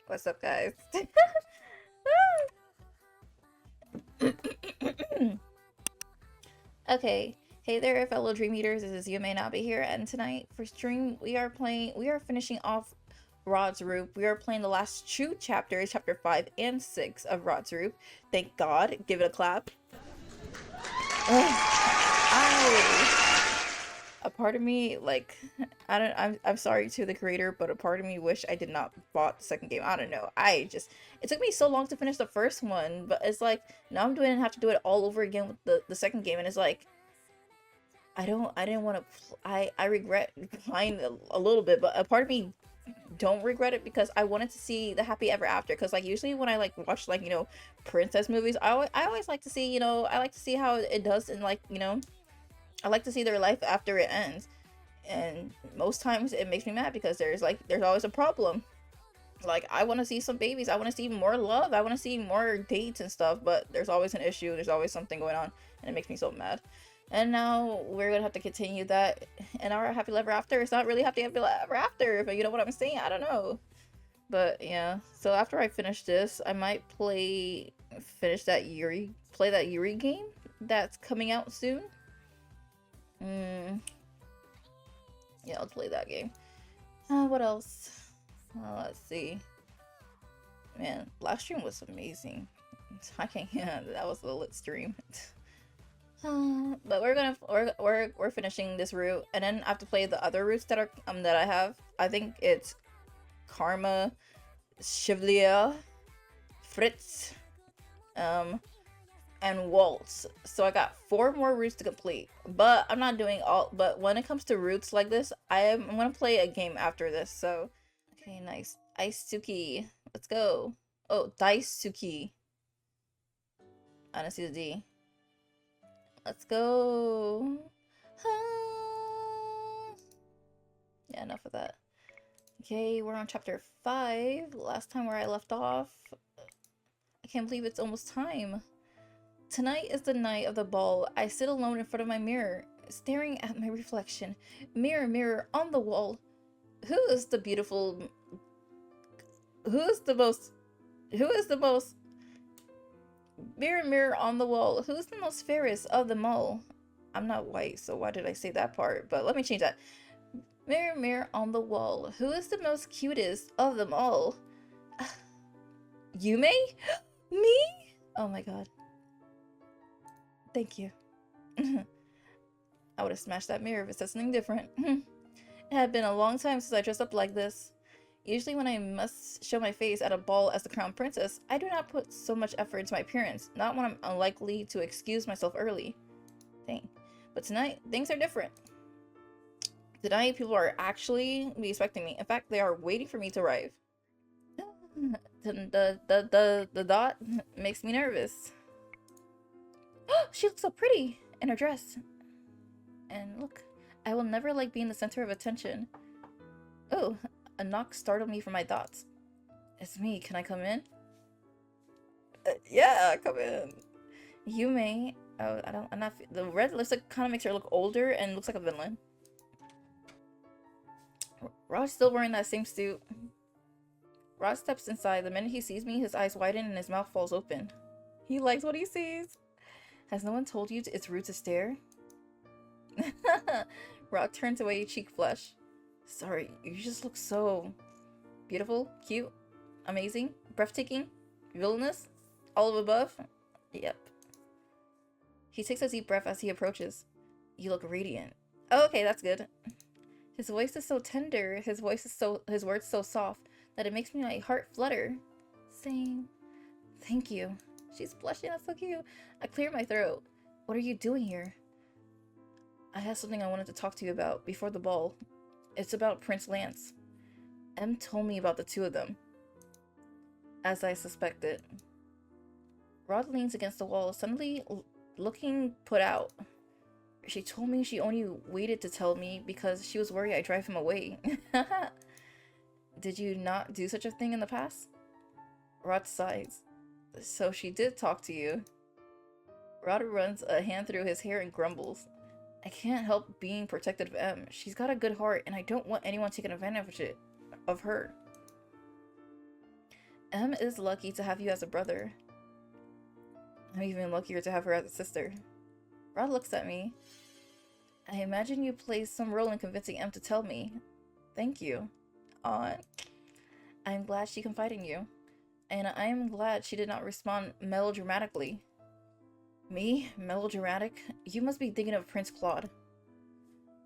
What's up, guys? Okay, hey there, fellow Dream Eaters. This is Yume Nabi here, and tonight for stream we are finishing off Rod's Roop. We are playing the last two chapters, chapter 5 and 6 of Rod's Roop. Thank God. Give it a clap. A part of me, like, I'm sorry to the creator, but a part of me wish I did not bought the second game. I don't know. It took me so long to finish the first one, but it's like now I'm doing have to do it all over again with the second game, and it's like I didn't want to. I regret playing a little bit, but a part of me don't regret it because I wanted to see the happy ever after. Because like usually when I like watch like princess movies, I always like to see I like to see how it does in like I like to see their life after it ends. And most times it makes me mad because there's always a problem. Like I want to see some babies, I want to see more love, I want to see more dates and stuff, but there's always an issue, there's always something going on, and it makes me so mad. And now we're gonna have to continue that in our happy ever after. It's not really happy ever after, but you know what I'm saying? I don't know. But yeah, so after I finish this, I might play that Yuri game that's coming out soon. Yeah, I'll play that game. What else? Let's see. Man, last stream was amazing. I can't. Yeah, that was a lit stream. But we're finishing this route, and then I have to play the other routes that I have. I think it's Karma, Chevalier, Fritz, and Waltz. So I got 4 more routes to complete, but I'm not doing all. But when it comes to routes like this, I'm gonna play a game after this. So okay, nice. Aisuki, let's go. Oh, Daisuki. I don't see the D. Let's go. Yeah, enough of that. Okay, we're on chapter 5. Last time where I left off. I can't believe it's almost time. Tonight is the night of the ball. I sit alone in front of my mirror, staring at my reflection. Mirror, mirror on the wall. Who is the most mirror, mirror on the wall, who's the most fairest of them all? I'm not white, so why did I say that part? But let me change that. Mirror, mirror on the wall, who is the most cutest of them all? Yume? Me? Oh my god. Thank you. I would have smashed that mirror if it said something different. It had been a long time since I dressed up like this. Usually when I must show my face at a ball as the crown princess, I do not put so much effort into my appearance, not when I'm unlikely to excuse myself early. Dang. But tonight, things are different. Tonight, people are actually expecting me. In fact, they are waiting for me to arrive. The dot makes me nervous. She looks so pretty in her dress. And look, I will never like being the center of attention. Oh, a knock startled me from my thoughts. It's me. Can I come in? Yeah, come in. Yume. Oh, I'm not. The red lipstick kind of makes her look older and looks like a villain. Rod's still wearing that same suit. Rod steps inside. The minute he sees me, his eyes widen and his mouth falls open. He likes what he sees. Has no one told you it's rude to stare? Rod turns away, cheek flush. Sorry, you just look so beautiful, cute, amazing, breathtaking, villainous, all of above. Yep. He takes a deep breath as he approaches. You look radiant. Oh, okay, that's good. His voice is so tender, his words so soft that it makes my heart flutter. Saying, thank you. She's blushing, that's so cute. I clear my throat. What are you doing here? I have something I wanted to talk to you about before the ball. It's about Prince Lance. Em told me about the two of them. As I suspected. Rod leans against the wall, suddenly looking put out. She told me she only waited to tell me because she was worried I'd drive him away. Did you not do such a thing in the past? Rod sighs. So she did talk to you. Rod runs a hand through his hair and grumbles. I can't help being protective of Em. She's got a good heart, and I don't want anyone taking advantage of her. Em is lucky to have you as a brother. I'm even luckier to have her as a sister. Rod looks at me. I imagine you played some role in convincing Em to tell me. Thank you. Aw. I'm glad she confided in you. And I am glad she did not respond melodramatically. Me? Melodramatic? You must be thinking of Prince Claude.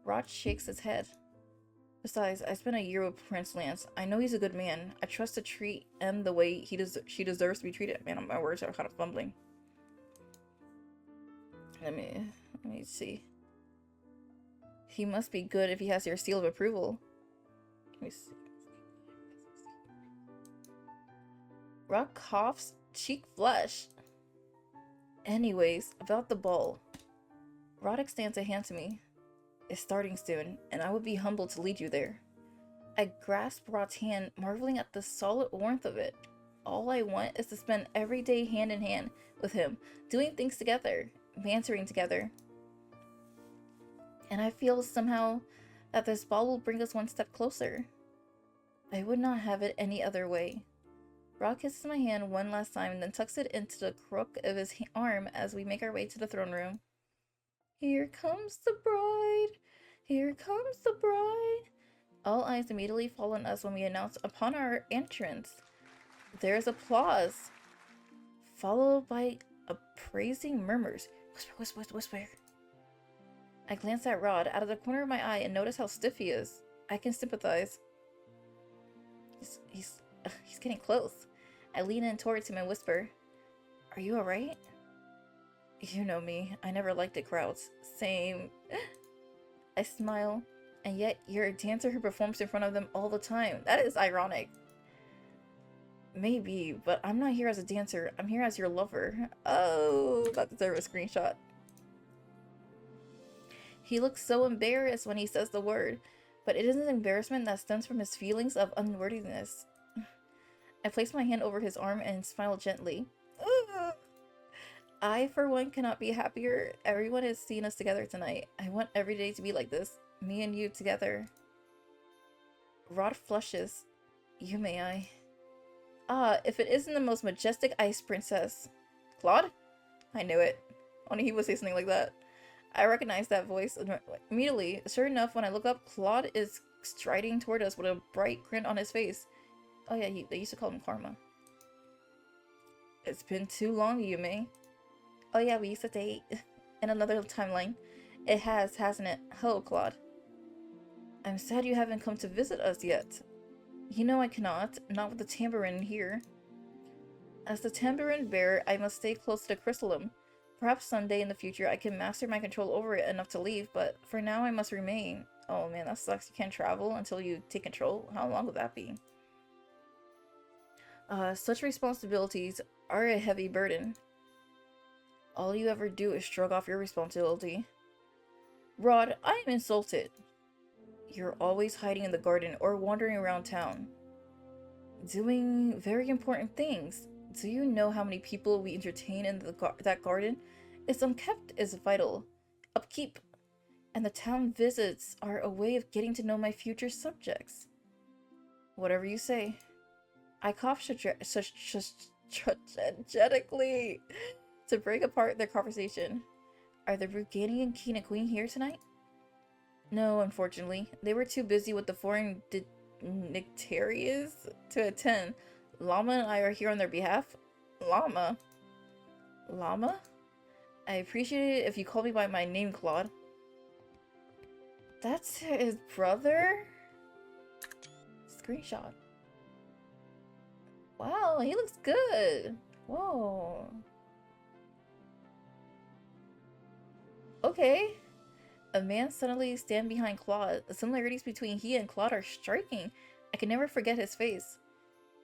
Rod shakes his head. Besides, I spent a year with Prince Lance. I know he's a good man. I trust to treat Em the way she deserves to be treated. Man, my words are kind of fumbling. Let me see. He must be good if he has your seal of approval. Let me see. Rock coughs, cheek flush. Anyways, about the ball. Rod extends a hand to me. It's starting soon, and I would be humbled to lead you there. I grasp Rod's hand, marveling at the solid warmth of it. All I want is to spend every day hand in hand with him, doing things together, bantering together. And I feel somehow that this ball will bring us one step closer. I would not have it any other way. Rod kisses my hand one last time, then tucks it into the crook of his arm as we make our way to the throne room. Here comes the bride! Here comes the bride! All eyes immediately fall on us when we announce upon our entrance. There is applause, followed by appraising murmurs. Whisper, whisper, whisper. I glance at Rod out of the corner of my eye and notice how stiff he is. I can sympathize. He's getting close. I lean in towards him and whisper, "Are you alright?" You know me. I never liked the crowds. Same. I smile. And yet, you're a dancer who performs in front of them all the time. That is ironic. Maybe, but I'm not here as a dancer. I'm here as your lover. Oh, that deserves a screenshot. He looks so embarrassed when he says the word, but it is an embarrassment that stems from his feelings of unworthiness. I place my hand over his arm and smile gently. I, for one, cannot be happier. Everyone is seeing us together tonight. I want every day to be like this. Me and you together. Rod flushes. Yume, if it isn't the most majestic ice princess. Claude? I knew it. Only he would say something like that. I recognize that voice immediately. Sure enough, when I look up, Claude is striding toward us with a bright grin on his face. Oh yeah, they used to call him Karma. It's been too long, Yume. Oh yeah, we used to date in another timeline. It has, hasn't it? Hello, Claude. I'm sad you haven't come to visit us yet. You know I cannot, not with the tambourine here. As the tambourine bearer, I must stay close to the crystalline. Perhaps someday in the future I can master my control over it enough to leave, but for now I must remain. Oh man, that sucks. You can't travel until you take control. How long would that be? Such responsibilities are a heavy burden. All you ever do is shrug off your responsibility. Rod, I am insulted. You're always hiding in the garden or wandering around town. Doing very important things. Do you know how many people we entertain in that garden? Its unkept is vital. Upkeep. And the town visits are a way of getting to know my future subjects. Whatever you say. I cough strategically to break apart their conversation. Are the Brugadian king and queen here tonight? No, unfortunately. They were too busy with the foreign dignitaries to attend. Llama and I are here on their behalf. Llama? Llama? I appreciate it if you call me by my name, Claude. That's his brother? Screenshot. Wow, he looks good. Whoa. Okay. A man suddenly stands behind Claude. The similarities between he and Claude are striking. I can never forget his face.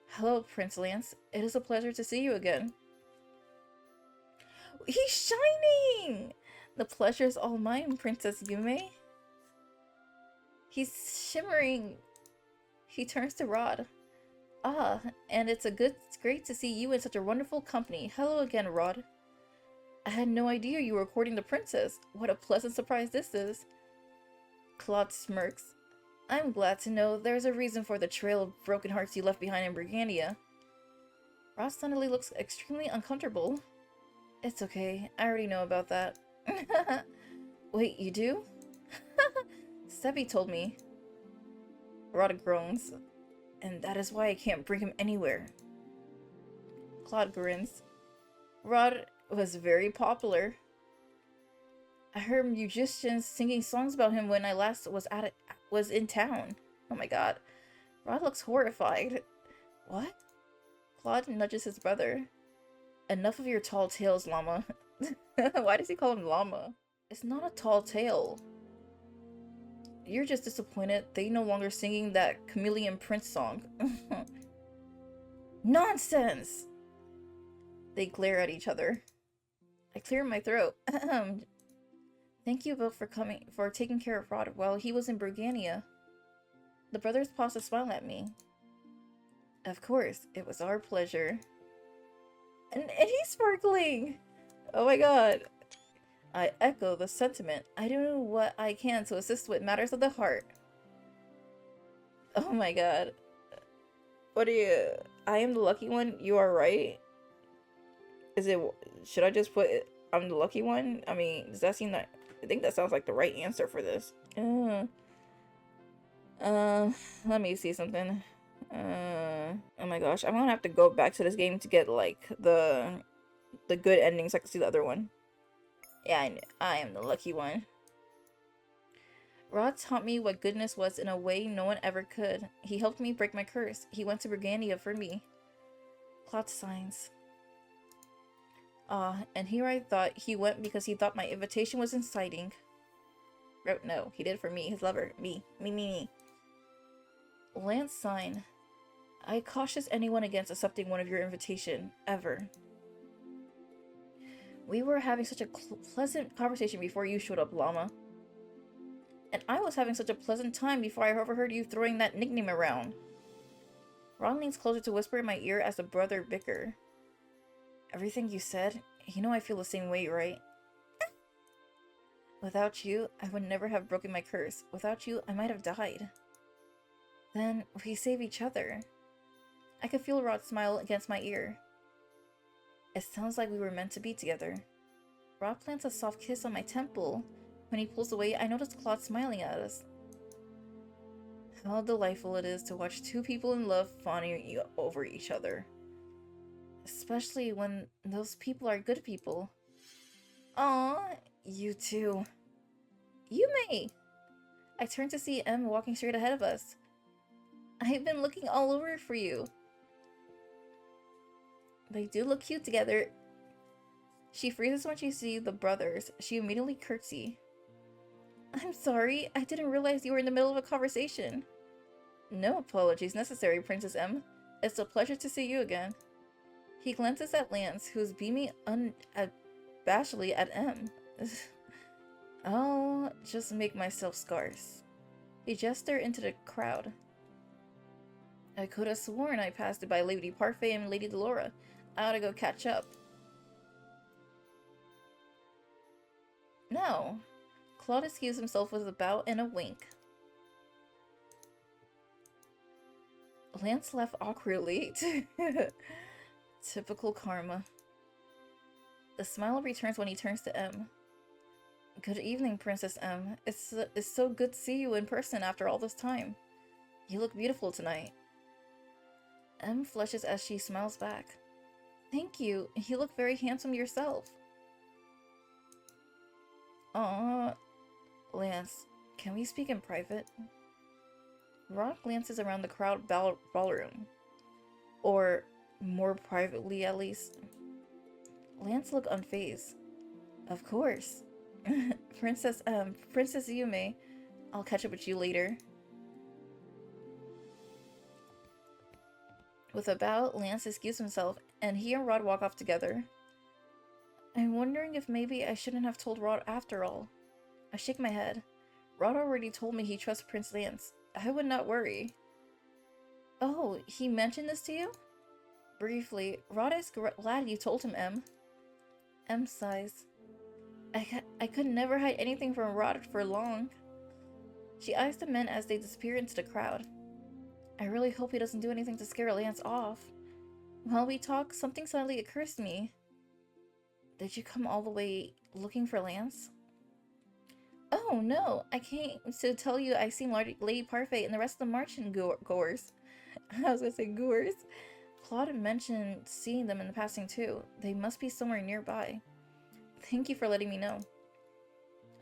Hello, Prince Lance. It is a pleasure to see you again. He's shining! The pleasure is all mine, Princess Yume. He's shimmering. He turns to Rod. Ah, and it's great to see you in such a wonderful company. Hello again, Rod. I had no idea you were courting the princess. What a pleasant surprise this is. Claude smirks. I'm glad to know there's a reason for the trail of broken hearts you left behind in Brigandia. Ross suddenly looks extremely uncomfortable. It's okay, I already know about that. Wait, you do? Sebby told me. Rod groans. And that is why I can't bring him anywhere. Claude grins. Rod was very popular. I heard musicians singing songs about him when I last was in town. Oh my god. Rod looks horrified. What? Claude nudges his brother. Enough of your tall tales, llama. Why does he call him llama? It's not a tall tale. You're just disappointed they no longer singing that Chameleon Prince song. Nonsense! They glare at each other. I clear my throat. Thank you both for taking care of Rod while he was in Brugania. The brothers paused to smile at me. Of course, it was our pleasure. And he's sparkling! Oh my god. I echo the sentiment. I do what I can to assist with matters of the heart. Oh my god. What are you... I am the lucky one? You are right? Is it... Should I just put it, I'm the lucky one? I mean, does that seem like... I think that sounds like the right answer for this. Let me see something. Oh my gosh. I'm gonna have to go back to this game to get, like, the good ending so I can see the other one. Yeah, I am the lucky one. Rod taught me what goodness was in a way no one ever could. He helped me break my curse. He went to Brugania for me. Claude signs. And here I thought he went because he thought my invitation was inciting. No, he did it for me, his lover. Me. Lance sign. I cautious anyone against accepting one of your invitation, ever. We were having such a pleasant conversation before you showed up, llama. And I was having such a pleasant time before I overheard you throwing that nickname around. Ron leans closer to whisper in my ear as the brother bicker. Everything you said, you know I feel the same way, right? Without you, I would never have broken my curse. Without you, I might have died. Then, we save each other. I could feel Rod smile against my ear. It sounds like we were meant to be together. Rod plants a soft kiss on my temple. When he pulls away, I notice Claude smiling at us. How delightful it is to watch two people in love fawning over each other. Especially when those people are good people. Aww, you too. Yume! I turn to see M walking straight ahead of us. I've been looking all over for you. They do look cute together. She freezes when she sees the brothers. She immediately curtsy. I'm sorry, I didn't realize you were in the middle of a conversation. No apologies necessary, Princess M. It's a pleasure to see you again. He glances at Lance, who's beaming unabashedly at M. I'll just make myself scarce. He gestured into the crowd. I could have sworn I passed it by Lady Parfait and Lady Delora. I ought to go catch up. No. Claude excused himself with a bow and a wink. Lance left awkwardly. Typical karma. The smile returns when he turns to M. Good evening, Princess M. It's so good to see you in person after all this time. You look beautiful tonight. M flushes as she smiles back. Thank you. You look very handsome yourself. Aww. Lance, can we speak in private? Rod glances around the crowd ballroom. Or more privately, at least. Lance looked unfazed. Of course. Princess Yume, I'll catch up with you later. With a bow, Lance excused himself, and he and Rod walk off together. I'm wondering if maybe I shouldn't have told Rod after all. I shake my head. Rod already told me he trusts Prince Lance. I would not worry. Oh, he mentioned this to you? Briefly, Rod is glad you told him, M. M sighs. I could never hide anything from Rod for long. She eyes the men as they disappear into the crowd. I really hope he doesn't do anything to scare Lance off. While we talk, something suddenly occurs to me. Did you come all the way looking for Lance? Oh no, I came to tell you I seen Lady Parfait and the rest of the marching goers. I was gonna say goers. Claude mentioned seeing them in the passing too. They must be somewhere nearby. Thank you for letting me know.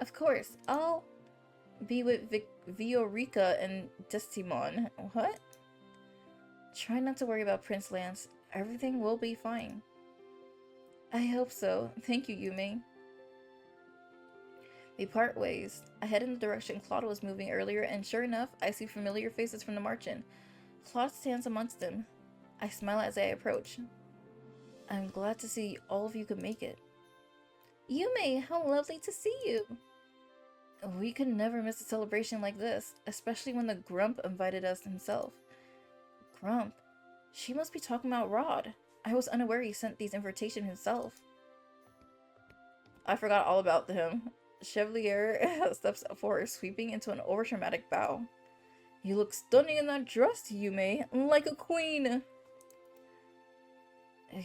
Of course, I'll be with Viorica and Destimon. What? Try not to worry about Prince Lance. Everything will be fine. I hope so. Thank you, Yume. We part ways. I head in the direction Claude was moving earlier, and sure enough, I see familiar faces from the march-in. Claude stands amongst them. I smile as I approach. I'm glad to see all of you could make it. Yume, how lovely to see you! We could never miss a celebration like this, especially when the Grump invited us himself. Grump? She must be talking about Rod. I was unaware he sent these invitations himself. I forgot all about him. Chevalier steps forward, sweeping into an overdramatic bow. You look stunning in that dress, Yume, like a queen.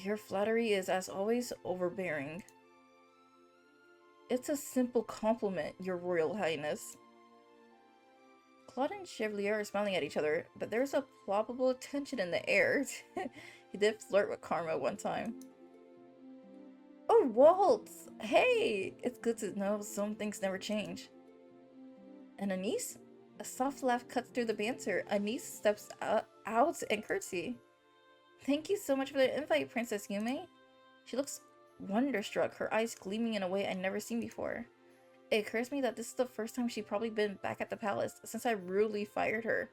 Your flattery is, as always, overbearing. It's a simple compliment, Your Royal Highness. Claude and Chevalier are smiling at each other, but there's a palpable tension in the air. He did flirt with Karma one time. Oh, Waltz! Hey! It's good to know some things never change. And Anise? A soft laugh cuts through the banter. Anise steps out and curtsy. Thank you so much for the invite, Princess Yume. She looks wonderstruck, her eyes gleaming in a way I'd never seen before. It occurs to me that this is the first time she's probably been back at the palace since I rudely fired her.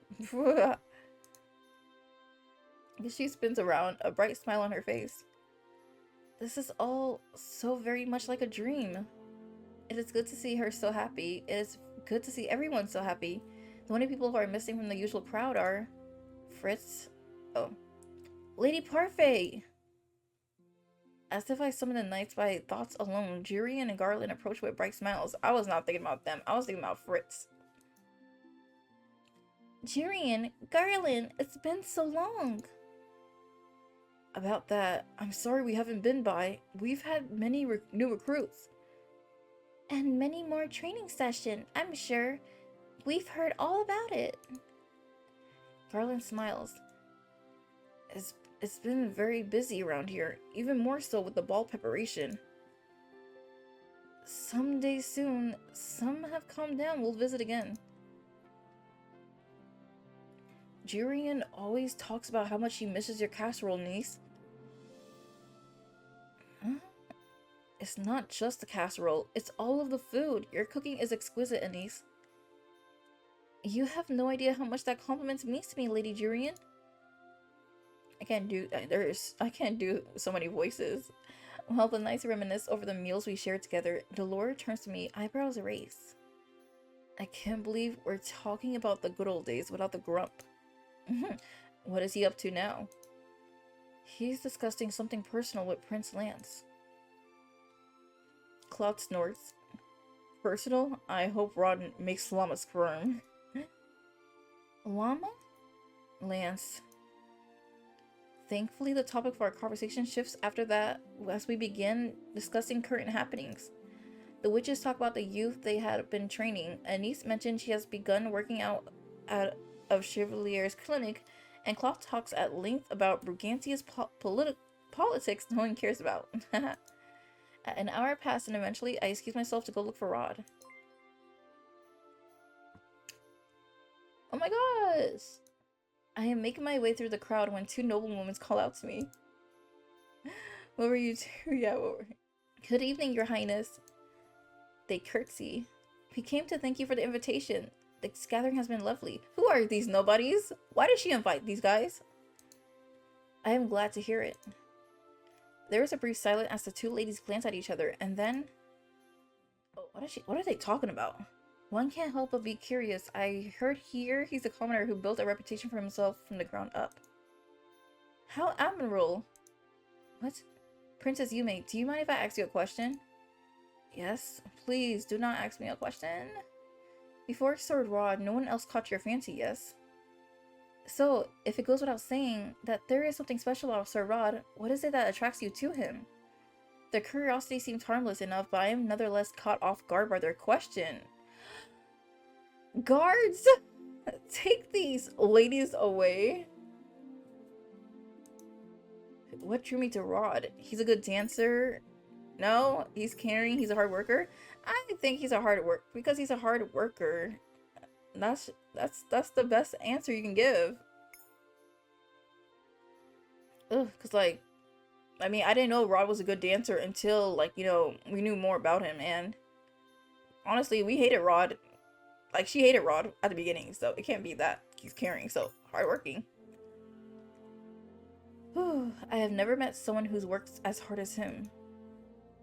She spins around, a bright smile on her face. This is all so very much like a dream. It is good to see her so happy. It is good to see everyone so happy. The only people who are missing from the usual crowd are... Fritz... Oh. Lady Parfait! As if I summoned the knights by thoughts alone, Jurian and Garland approached with bright smiles. I was not thinking about them. I was thinking about Fritz. Jurian, Garland, it's been so long. About that, I'm sorry we haven't been by. We've had many new recruits. And many more training sessions, I'm sure. We've heard all about it. Garland smiles. It's been very busy around here, even more so with the ball preparation. Someday soon, some have calmed down, we'll visit again. Jurian always talks about how much he misses your casserole, niece. Huh? It's not just the casserole, it's all of the food. Your cooking is exquisite, Anise. You have no idea how much that compliment means to me, Lady Jurian. I can't do so many voices. While the knights reminisce over the meals we shared together, Delora turns to me, eyebrows erased. I can't believe we're talking about the good old days without the Grump. What is he up to now? He's discussing something personal with Prince Lance. Cloud snorts. Personal? I hope Rod makes Llama squirm. Llama? Lance. Thankfully, the topic for our conversation shifts after that as we begin discussing current happenings. The witches talk about the youth they had been training. Anise mentioned she has begun working out of Chevalier's clinic, and Cloth talks at length about Brigantia's politics no one cares about. An hour passed, and eventually I excused myself to go look for Rod. Oh my gosh! I am making my way through the crowd when two noblewomen call out to me. What were you two? Yeah, what were... Good evening, Your Highness. They curtsy. We came to thank you for the invitation. This gathering has been lovely. Who are these nobodies? Why did she invite these guys? I am glad to hear it. There was a brief silence as the two ladies glanced at each other, and then... Oh, what are they talking about? One can't help but be curious. I heard he's a commoner who built a reputation for himself from the ground up. How admirable! What? Princess Yume, do you mind if I ask you a question? Yes, please do not ask me a question. Before Sword Rod, no one else caught your fancy, yes? So, if it goes without saying that there is something special about Sir Rod, what is it that attracts you to him? Their curiosity seems harmless enough, but I am nonetheless caught off guard by their question. Guards! Take these ladies away. What drew me to Rod? He's a good dancer. No, he's caring. He's a hard worker. I think he's a hard work because he's a hard worker. That's the best answer you can give. Ugh, cause like, I mean, I didn't know Rod was a good dancer until like, you know, we knew more about him, and honestly, we hated Rod. Like, she hated Rod at the beginning, so it can't be that he's caring, so hardworking. Whew, I have never met someone who works as hard as him.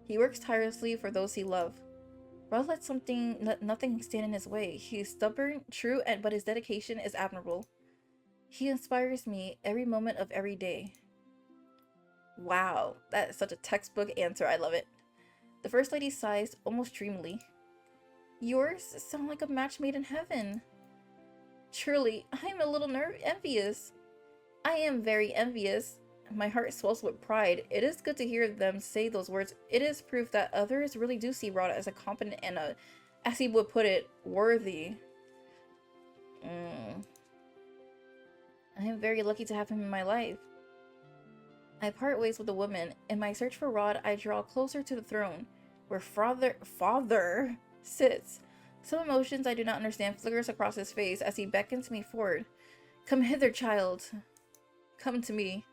He works tirelessly for those he loves. Rod let nothing stand in his way. He is stubborn, true, but his dedication is admirable. He inspires me every moment of every day. Wow, that is such a textbook answer. I love it. The First Lady sighs almost dreamily. Yours sound like a match made in heaven. Truly, I am a little envious. I am very envious. My heart swells with pride. It is good to hear them say those words. It is proof that others really do see Rod as a competent and as he would put it, worthy. I am very lucky to have him in my life. I part ways with the woman. In my search for Rod, I draw closer to the throne, where father sits. Some emotions I do not understand flickers across his face as he beckons me forward. Come hither, child. Come to me.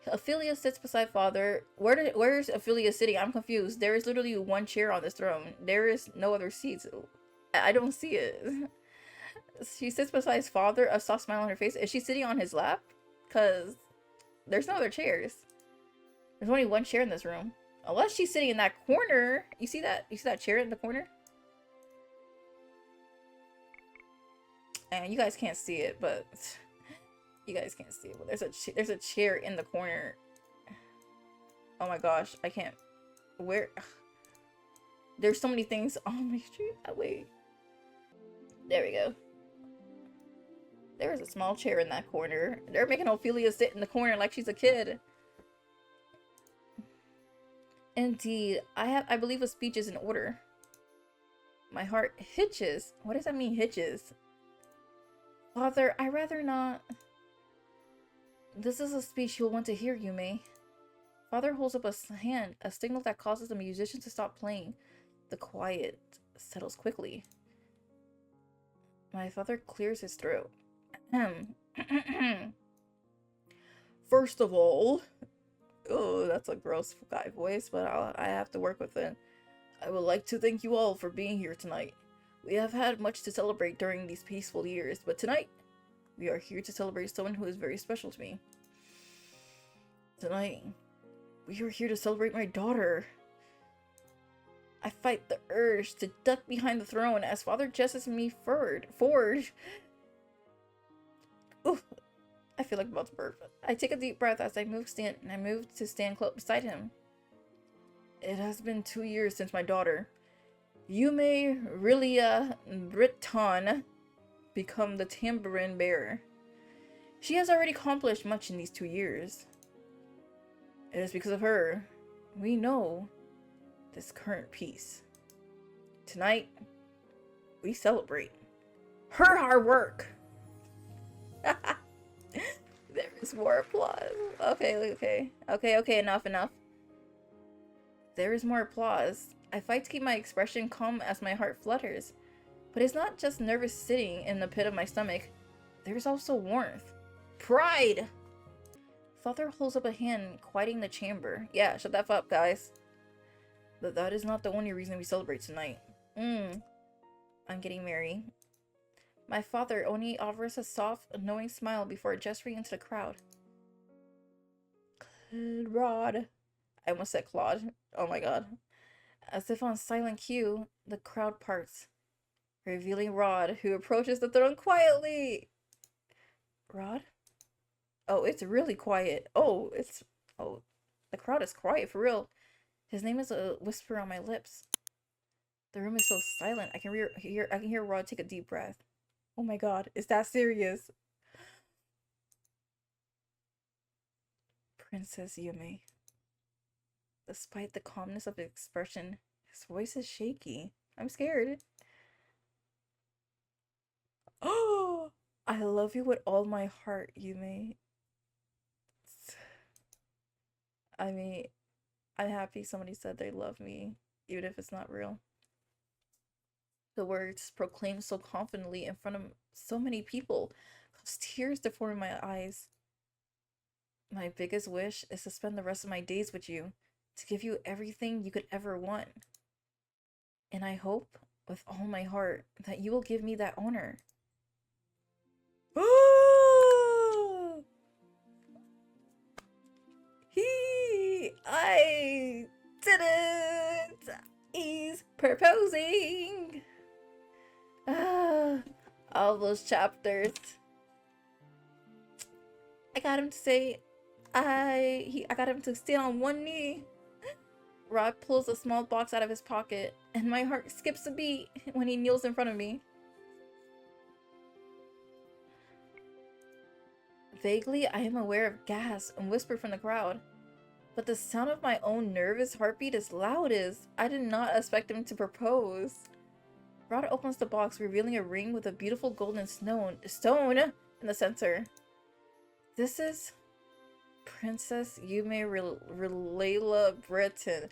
Ophelia sits beside father. Where is Ophelia sitting? I'm confused. There is literally one chair on this throne. There is no other seats. I don't see it. She sits beside his father, a soft smile on her face. Is she sitting on his lap? Because there's no other chairs. There's only one chair in this room. Unless she's sitting in that corner. You see that? You see that chair in the corner? And you guys can't see it, but you guys can't see it. But there's a chair in the corner. Oh my gosh, I can't. Where? There's so many things on my street. Oh, wait. There we go. There is a small chair in that corner. They're making Ophelia sit in the corner like she's a kid. Indeed, I believe a speech is in order. My heart hitches. What does that mean, hitches? Father, I rather not. This is a speech you'll want to hear, Yume. Father holds up a hand, a signal that causes the musicians to stop playing. The quiet settles quickly. My father clears his throat. First of all, oh, that's a gross guy voice, but I have to work with it. I would like to thank you all for being here tonight. We have had much to celebrate during these peaceful years, but tonight, we are here to celebrate someone who is very special to me. Tonight, we are here to celebrate my daughter. I fight the urge to duck behind the throne as father gesses me forward. Ooh, I feel like I'm about to burp. I take a deep breath as I move to stand close beside him. It has been 2 years since my daughter, Yume Rilia Britton, become the tambourine bearer. She has already accomplished much in these 2 years. It is because of her we know this current peace. Tonight, we celebrate her hard work. There is more applause. Okay, enough. There is more applause. I fight to keep my expression calm as my heart flutters. But it's not just nervous sitting in the pit of my stomach. There's also warmth. Pride! Father holds up a hand, quieting the chamber. Yeah, shut that up, guys. But that is not the only reason we celebrate tonight. I'm getting merry. My father only offers a soft, knowing smile before gesturing into the crowd. Claude. I almost said Claude. Oh my god. As if on silent cue, the crowd parts, revealing Rod, who approaches the throne quietly. Rod? Oh, it's really quiet. Oh, the crowd is quiet for real. His name is a whisper on my lips. The room is so silent. I can hear Rod take a deep breath. Oh my god, is that serious? Princess Yume. Despite the calmness of his expression, his voice is shaky. I'm scared. Oh, I love you with all my heart, Yume. I mean, I'm happy somebody said they love me, even if it's not real. The words proclaimed so confidently in front of so many people caused tears to form in my eyes. My biggest wish is to spend the rest of my days with you, to give you everything you could ever want. And I hope, with all my heart, that you will give me that honor. I did it! He's proposing! All those chapters. I got him to say, I got him to stand on one knee. Rod pulls a small box out of his pocket, and my heart skips a beat when he kneels in front of me. Vaguely, I am aware of gasps and whispers from the crowd, but the sound of my own nervous heartbeat is loudest. I did not expect him to propose. Rod opens the box, revealing a ring with a beautiful golden stone in the center. This is Princess Yume Relela Breton,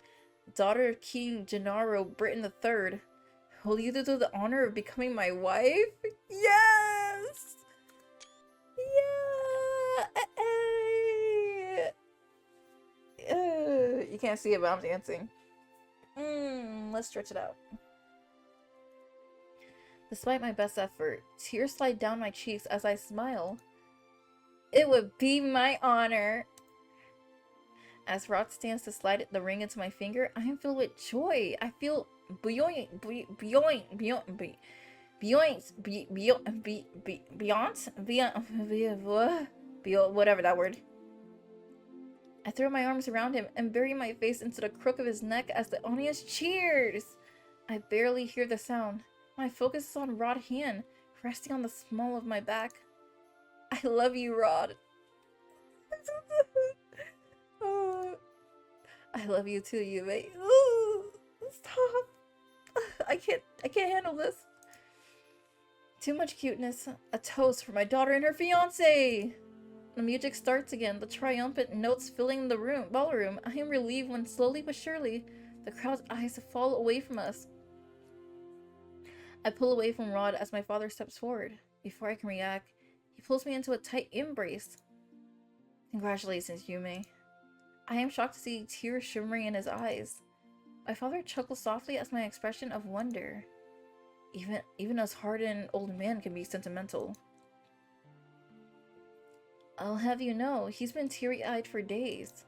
daughter of King Gennaro Britain III. Will you do the honor of becoming my wife? Yes! Yeah! You can't see it, but I'm dancing. Let's stretch it out. Despite my best effort, tears slide down my cheeks as I smile. It would be my honor. As Rod stands to slide the ring into my finger, I am filled with joy. I feel buoyant, whatever that word. I throw my arms around him and bury my face into the crook of his neck as the audience cheers. I barely hear the sound. My focus is on Rod's hand, resting on the small of my back. I love you, Rod. I love you too, Yume. Stop. I can't handle this. Too much cuteness. A toast for my daughter and her fiance. The music starts again, the triumphant notes filling the ballroom. I am relieved when slowly but surely the crowd's eyes fall away from us. I pull away from Rod as my father steps forward. Before I can react, he pulls me into a tight embrace. Congratulations, Yume. I am shocked to see tears shimmering in his eyes. My father chuckles softly at my expression of wonder. Even a hardened old man can be sentimental. I'll have you know, he's been teary-eyed for days.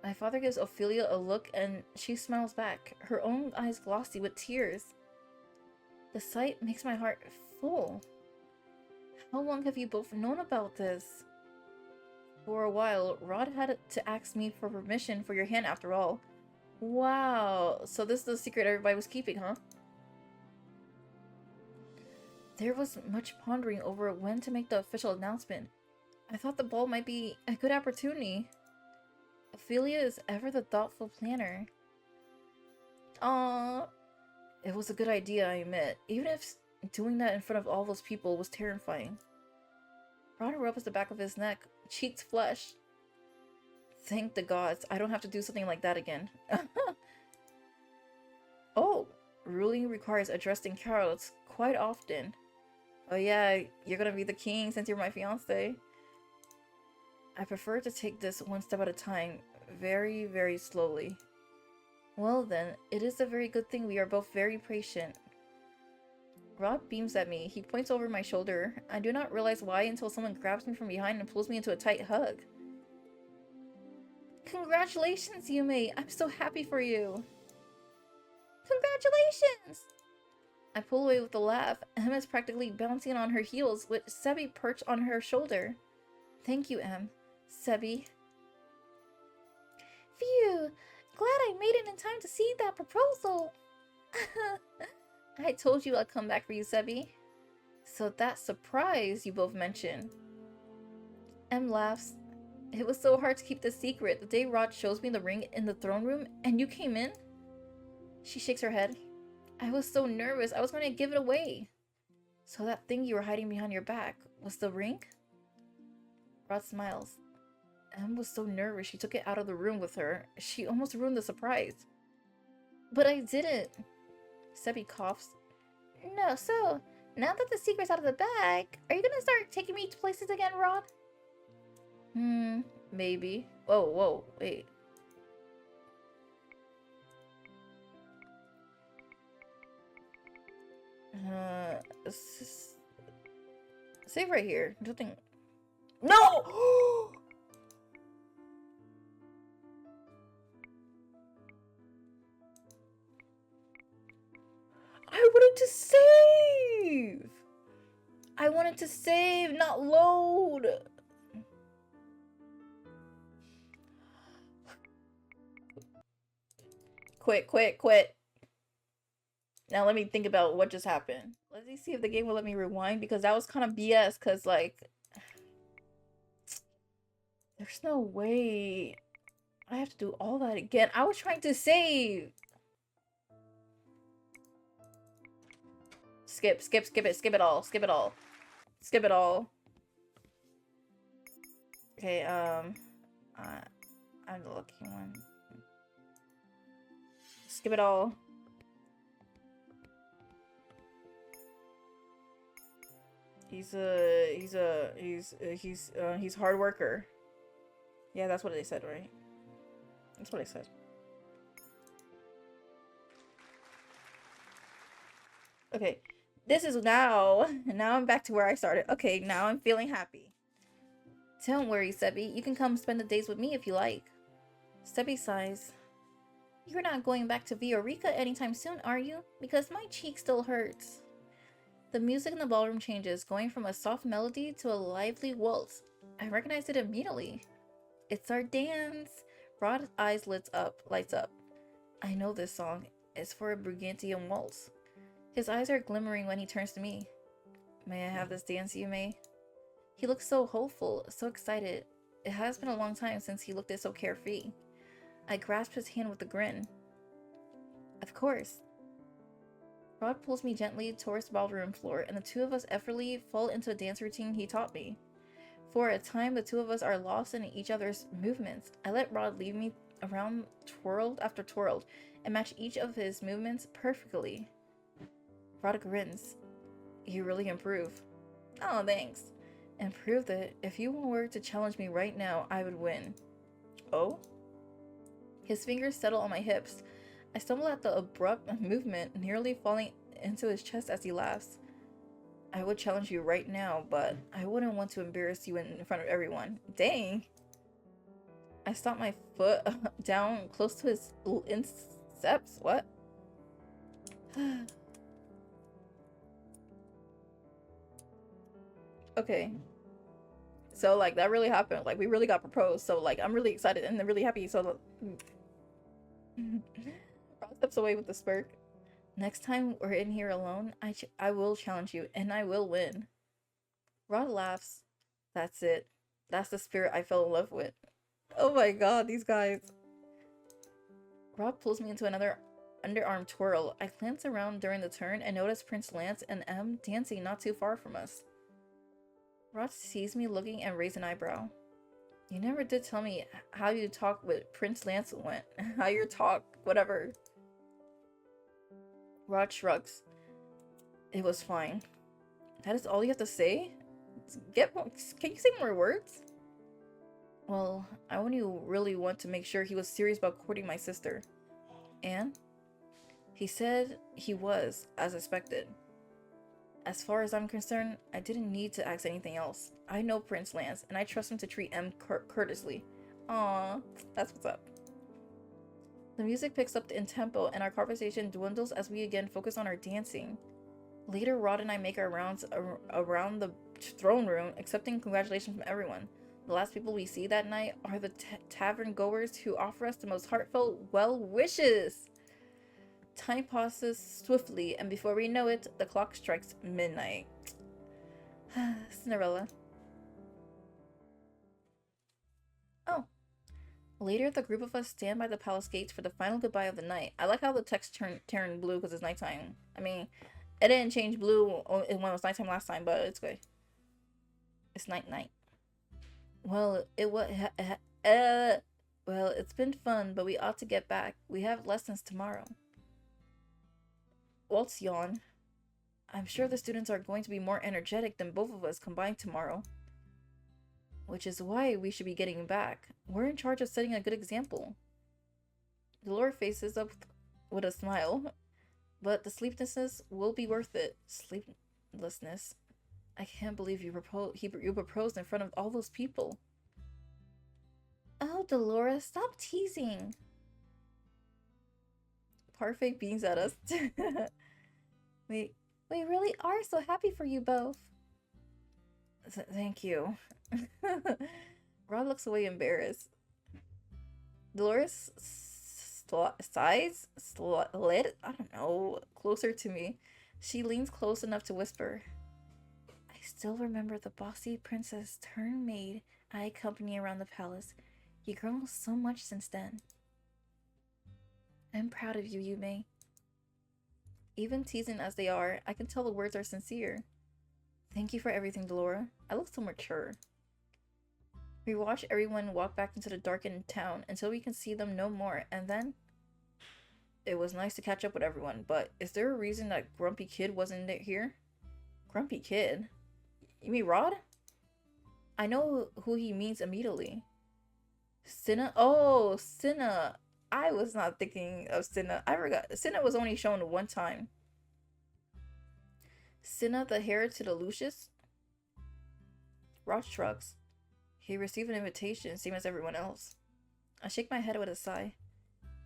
My father gives Ophelia a look and she smiles back, her own eyes glossy with tears. The sight makes my heart full. How long have you both known about this? For a while, Rod had to ask me for permission for your hand after all. Wow, so this is the secret everybody was keeping, huh? There was much pondering over when to make the official announcement. I thought the ball might be a good opportunity. Ophelia is ever the thoughtful planner. Aww. It was a good idea, I admit, even if doing that in front of all those people was terrifying. Rod rubs the back of his neck, cheeks flush. Thank the gods, I don't have to do something like that again. Oh, ruling requires addressing crowds quite often. Oh yeah, you're gonna be the king since you're my fiance. I prefer to take this one step at a time, very, very slowly. Well then, it is a very good thing we are both very patient. Rod beams at me. He points over my shoulder. I do not realize why until someone grabs me from behind and pulls me into a tight hug. Congratulations, Yume! I'm so happy for you! Congratulations! I pull away with a laugh. Em is practically bouncing on her heels with Sebi perched on her shoulder. Thank you, Em. Sebi. Phew! Glad I made it in time to see that proposal! I told you I'd come back for you, Sebi. So that surprise you both mentioned. Em laughs. It was so hard to keep the secret. The day Rod shows me the ring in the throne room and you came in? She shakes her head. I was so nervous. I was going to give it away. So that thing you were hiding behind your back was the ring? Rod smiles. Em was so nervous she took it out of the room with her. She almost ruined the surprise. But I didn't. Sebi coughs. No, so, now that the secret's out of the bag, are you gonna start taking me to places again, Rod? Maybe. Whoa, wait. Save right here. Nothing. No! I wanted to save! I wanted to save, not load! Quit. Now let me think about what just happened. Let me see if the game will let me rewind, because that was kind of BS, because, like... There's no way I have to do all that again. I was trying to save! Skip it all. Okay, I'm the lucky one. Skip it all. He's hard worker. Yeah, that's what they said, right? That's what I said. Okay, this is now I'm back to where I started. Okay, now I'm feeling happy. Don't worry, Sebi. You can come spend the days with me if you like. Sebi sighs. You're not going back to Viorica anytime soon, are you? Because my cheek still hurts. The music in the ballroom changes, going from a soft melody to a lively waltz. I recognized it immediately. It's our dance. Rod's eyes lights up. I know this song. It's for a Brigantian waltz. His eyes are glimmering when he turns to me. May I have this dance, Yume? He looks so hopeful, so excited. It has been a long time since he looked so carefree. I grasp his hand with a grin. Of course. Rod pulls me gently towards the ballroom floor, and the two of us effortlessly fall into a dance routine he taught me. For a time, the two of us are lost in each other's movements. I let Rod lead me around twirl after twirl, and match each of his movements perfectly. Rod grins. You really improve. Oh, thanks. And prove that if you were to challenge me right now, I would win. Oh? His fingers settle on my hips. I stumble at the abrupt movement, nearly falling into his chest as he laughs. I would challenge you right now, but I wouldn't want to embarrass you in front of everyone. Dang! I stomp my foot down close to his insteps. What? Okay. So, like, that really happened. Like, we really got proposed. So, like, I'm really excited and really happy. So, Rod steps away with a smirk. Next time we're in here alone, I will challenge you, and I will win. Rod laughs. That's it. That's the spirit I fell in love with. Oh my god, these guys. Rod pulls me into another underarm twirl. I glance around during the turn and notice Prince Lance and Em dancing not too far from us. Rod sees me looking and raises an eyebrow. You never did tell me how you talk with Prince Lance went. How your talk, whatever. Rod shrugs. It was fine. That is all you have to say? Can you say more words? Well, I only really want to make sure he was serious about courting my sister. And? He said he was, as expected. As far as I'm concerned, I didn't need to ask anything else. I know Prince Lance, and I trust him to treat Em courteously. Aww, that's what's up. The music picks up in tempo, and our conversation dwindles as we again focus on our dancing. Later, Rod and I make our rounds around the throne room, accepting congratulations from everyone. The last people we see that night are the tavern goers who offer us the most heartfelt well wishes. Time passes swiftly, and before we know it, the clock strikes midnight. Cinderella. Later, the group of us stand by the palace gates for the final goodbye of the night. I like how the text turned blue because it's nighttime. I mean, it didn't change blue when it was nighttime last time, but it's good. It's night. Well, well, it's been fun, but we ought to get back. We have lessons tomorrow. Waltz yawned. I'm sure the students are going to be more energetic than both of us combined tomorrow. Which is why we should be getting back. We're in charge of setting a good example. Delora faces up with a smile. But the sleeplessness will be worth it. Sleeplessness? I can't believe you proposed in front of all those people. Oh, Delora, stop teasing. Parfait beams at us. We really are so happy for you both. Thank you. Rod looks away embarrassed. Dolores sighs, slid, I don't know, closer to me. She leans close enough to whisper. I still remember the bossy princess turned maid I accompany around the palace. You've grown so much since then. I'm proud of you, Yume. Even teasing as they are, I can tell the words are sincere. Thank you for everything, Delora. I look so mature. We watch everyone walk back into the darkened town until we can see them no more, and then... It was nice to catch up with everyone, but is there a reason that Grumpy Kid wasn't here? Grumpy Kid? You mean Rod? I know who he means immediately. Cinna? Oh, Cinna. I was not thinking of Cinna. I forgot. Cinna was only shown one time. Cinna, the heir to the Lucius? Rod shrugs. He received an invitation, same as everyone else. I shake my head with a sigh.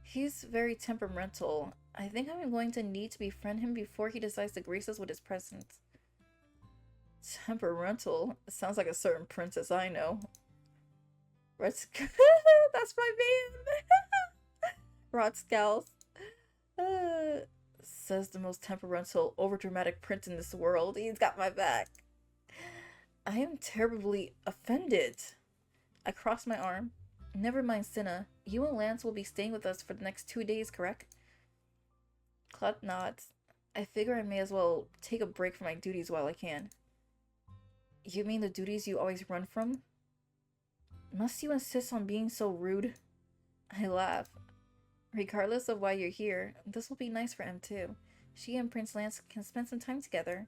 He's very temperamental. I think I'm going to need to befriend him before he decides to grace us with his presence. Temperamental? Sounds like a certain princess I know. That's my man! Rod scowls. Says the most temperamental, overdramatic prince in this world. He's got my back. I am terribly offended. I cross my arm. Never mind, Cinna. You and Lance will be staying with us for the next 2 days, correct? Claude nods. I figure I may as well take a break from my duties while I can. You mean the duties you always run from? Must you insist on being so rude? I laugh. Regardless of why you're here, this will be nice for Em too. She and Prince Lance can spend some time together.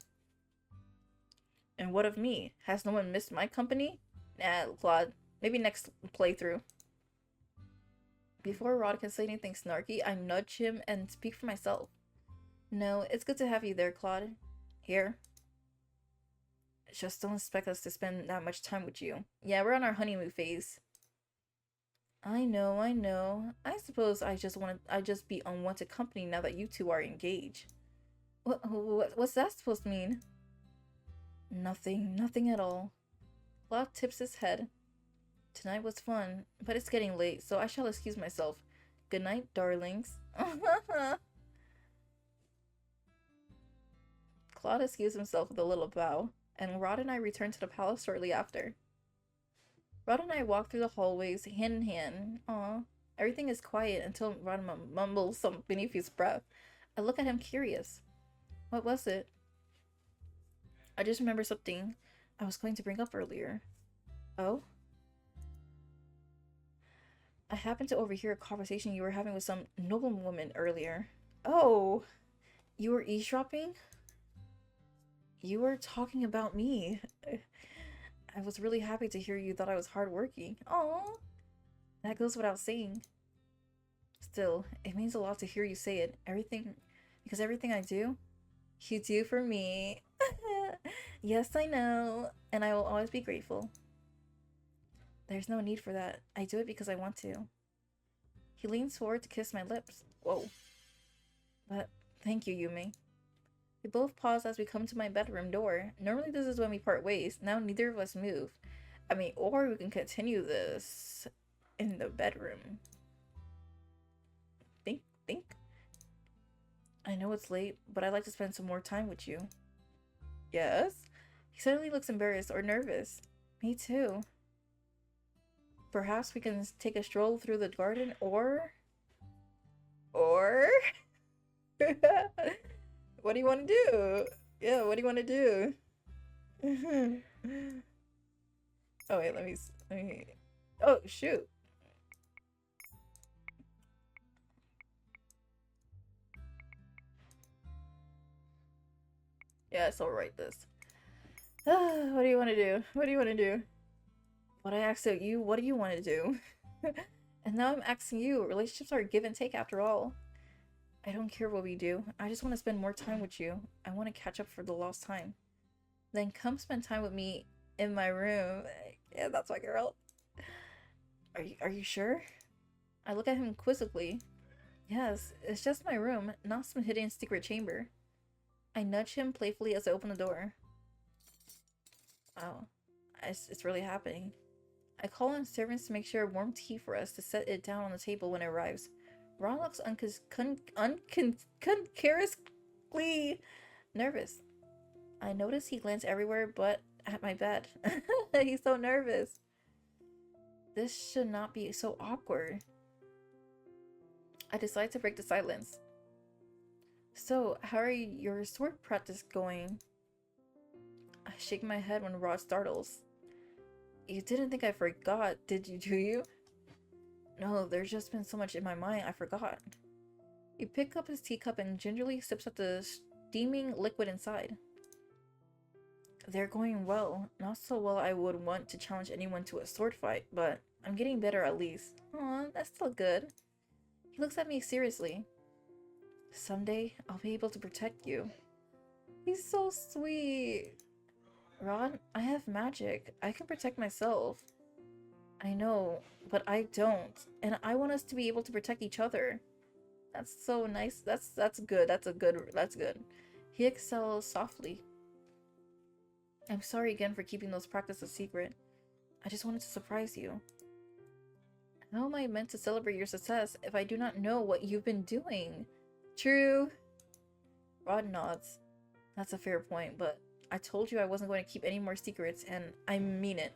And what of me? Has no one missed my company? Nah, Claude. Maybe next playthrough. Before Rod can say anything snarky, I nudge him and speak for myself. No, it's good to have you there, Claude. Here. Just don't expect us to spend that much time with you. Yeah, we're on our honeymoon phase. I know. I suppose I just be unwanted company now that you two are engaged. What's that supposed to mean? Nothing at all. Claude tips his head. Tonight was fun, but it's getting late, so I shall excuse myself. Good night, darlings. Claude excused himself with a little bow, and Rod and I returned to the palace shortly after. Rod and I walk through the hallways, hand in hand. Aw. Everything is quiet until Rod mumbles something beneath his breath. I look at him curious. What was it? I just remember something I was going to bring up earlier. Oh? I happened to overhear a conversation you were having with some noblewoman earlier. Oh! You were eavesdropping? You were talking about me. I was really happy to hear you thought I was hardworking. Aww! That goes without saying. Still, it means a lot to hear you say it. Because everything I do, you do for me. Yes, I know. And I will always be grateful. There's no need for that. I do it because I want to. He leans forward to kiss my lips. Whoa. But thank you, Yume. We both pause as we come to my bedroom door. Normally this is when we part ways. Now neither of us move. I mean, or we can continue this in the bedroom. Think. I know it's late, but I'd like to spend some more time with you. Yes? He suddenly looks embarrassed or nervous. Me too. Perhaps we can take a stroll through the garden, or what do you want to do? Yeah, what do you want to do? Oh wait, let me. Oh shoot. Yes, I'll write this. What do you want to do? What do you want to do? What I asked you, what do you want to do? And now I'm asking you. Relationships are give and take after all. I don't care what we do. I just want to spend more time with you. I want to catch up for the lost time. Then come spend time with me in my room. Yeah, that's my girl. Are you sure? I look at him quizzically. Yes, it's just my room, not some hidden secret chamber. I nudge him playfully as I open the door. Oh, it's really happening. I call on servants to make sure warm tea for us to set it down on the table when it arrives. Ron looks uncharacteristically nervous. I notice he glances everywhere but at my bed. He's so nervous. This should not be so awkward. I decide to break the silence. So, how are your sword practice going? I shake my head when Rod startles. You didn't think I forgot, did you, do you? No, there's just been so much in my mind I forgot. He picks up his teacup and gingerly sips at the steaming liquid inside. They're going well. Not so well I would want to challenge anyone to a sword fight, but I'm getting better at least. Aw, that's still good. He looks at me seriously. Someday, I'll be able to protect you. He's so sweet. Rod, I have magic. I can protect myself. I know, but I don't. And I want us to be able to protect each other. That's so nice. That's good. That's good. He exhales softly. I'm sorry again for keeping those practices secret. I just wanted to surprise you. How am I meant to celebrate your success if I do not know what you've been doing? True. Rod nods. That's a fair point, but I told you I wasn't going to keep any more secrets, and I mean it.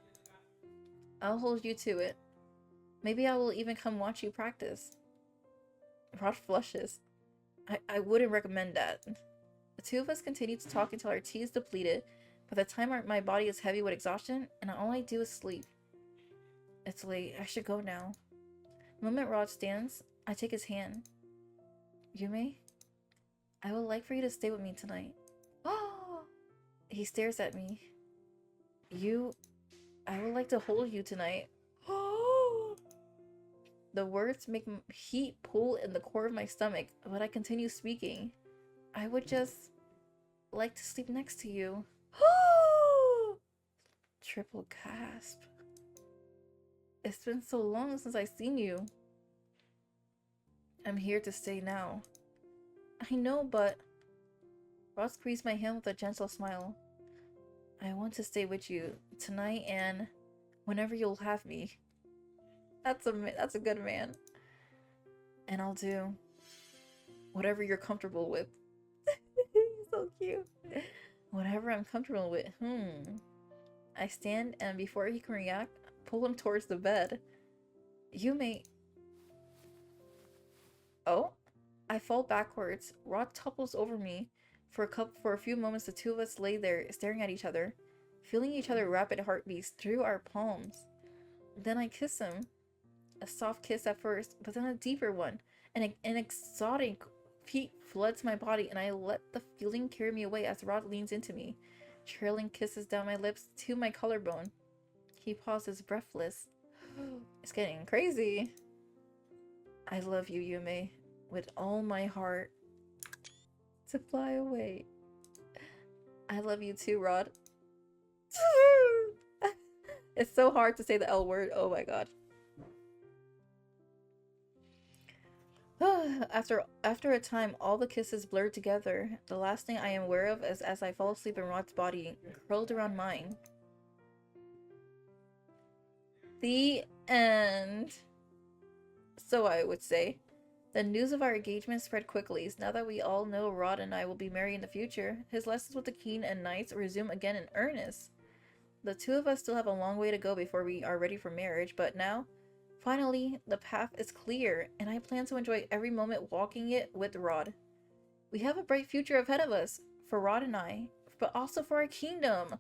I'll hold you to it. Maybe I will even come watch you practice. Rod flushes. I wouldn't recommend that. The two of us continue to talk until our tea is depleted. By the time my body is heavy with exhaustion, and all I do is sleep. It's late. I should go now. The moment Rod stands, I take his hand. Yume, I would like for you to stay with me tonight. Oh! He stares at me. I would like to hold you tonight. Oh! The words make heat pool in the core of my stomach, but I continue speaking. I would just like to sleep next to you. Triple gasp. It's been so long since I've seen you. I'm here to stay now. I know, but... Ross squeezed my hand with a gentle smile. I want to stay with you tonight and whenever you'll have me. That's a good man. And I'll do whatever you're comfortable with. He's so cute. Whatever I'm comfortable with. I stand and before he can react, pull him towards the bed. Yume. Oh? I fall backwards. Rod topples over me. For a few moments, the two of us lay there, staring at each other, feeling each other's rapid heartbeats through our palms. Then I kiss him. A soft kiss at first, but then a deeper one. And an exotic heat floods my body, and I let the feeling carry me away as Rod leans into me, trailing kisses down my lips to my collarbone. He pauses, breathless. It's getting crazy. I love you, Yume, with all my heart. To fly away. I love you too, Rod. It's so hard to say the L word. Oh my god. After a time, all the kisses blurred together. The last thing I am aware of is as I fall asleep in Rod's body, curled around mine. The end. So I would say. The news of our engagement spread quickly. Now that we all know Rod and I will be married in the future, his lessons with the King and Knights resume again in earnest. The two of us still have a long way to go before we are ready for marriage, but now, finally, the path is clear, and I plan to enjoy every moment walking it with Rod. We have a bright future ahead of us, for Rod and I, but also for our kingdom.